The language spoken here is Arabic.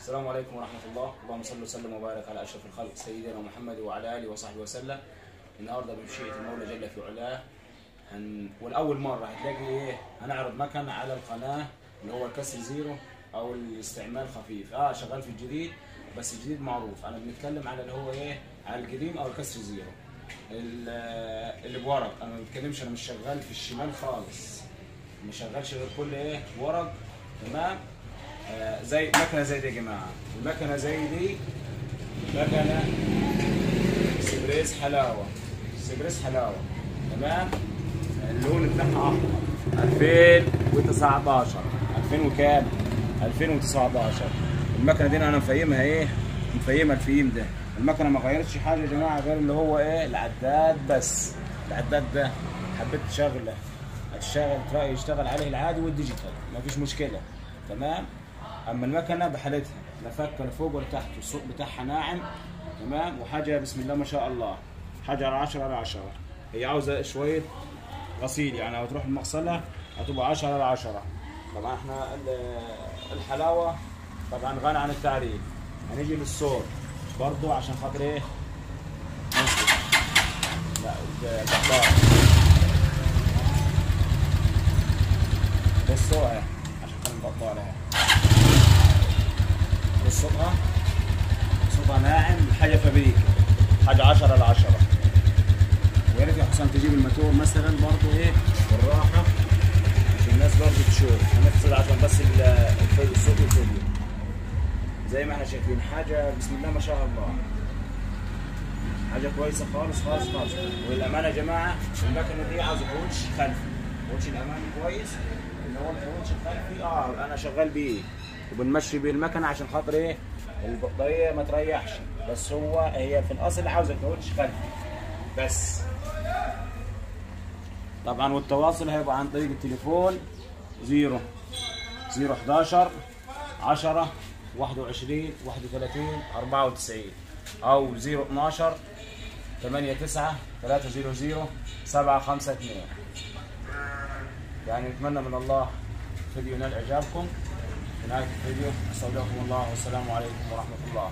السلام عليكم ورحمة الله، اللهم صل وسلم وبارك على أشرف الخلق سيدنا محمد وعلى آله وصحبه وسلم. النهارده بمشيئة المولى جل في علاه والأول مرة هتلاقي هنعرض مكن على القناة اللي هو الكسر زيرو أو الاستعمال خفيف. شغال في الجديد، بس الجديد معروف. أنا بنتكلم على اللي هو على القديم أو الكسر زيرو اللي بورق. أنا ما بتكلمش، أنا مش شغال في الشمال خالص، مش شغالش غير كل ورق. تمام. زي مكنه زي دي يا جماعه، المكنه زي دي مكنه سبريس حلاوه، سبريس حلاوه. تمام. اللون بتاعها احمر. 2019 2000 وكام؟ 2019. المكنه دي انا مفيمها مفيمها الفيم ده. المكنه ما غيرتش حاجه يا جماعه غير اللي هو العداد بس. العداد ده حبيت تشغله هتشتغل يشتغل عليه العادي والديجيتال، مفيش مشكله. تمام. اما المكنه بحالتها لا فك ولا فوق ولا تحت، الصوت بتاعها ناعم. تمام. وحاجه بسم الله ما شاء الله، حاجه على 10 على 10. هي عاوزه شويه غسيل، يعني لو تروح المغسله هتبقى 10 على 10. طبعا احنا الحلاوه طبعا غني عن التعريف. هنيجي للصوت برضو عشان خاطر لا البطال بصوا عشان خاطر البطال صوتها ناعم، حاجه فابريكا، حاجه 10 على 10. ويا ريت يا حسام تجيب الماتور مثلا برضه بالراحه عشان الناس برضه تشوف. هنفصل عشان بس الصوت والفيديو زي ما احنا شايفين. حاجه بسم الله ما شاء الله، حاجه كويسه خالص خالص خالص. والامانه يا جماعه المكنه دي عاوزه كاوتش خلفي، كاوتش الامامي كويس اللي هو الكاوتش الخلفي. انا شغال بيه وبنمشي بيه المكنه عشان خاطر البطاريه ما تريحش. بس هي في الاصل عاوزه كاوتش خلفي بس. طبعا والتواصل هيبقى عن طريق التليفون 011 10 21 31 94 او 012 89 300 752. يعني نتمنى من الله الفيديو ينال اعجابكم. في نهاية الفيديو استودعكم الله والسلام عليكم ورحمة الله.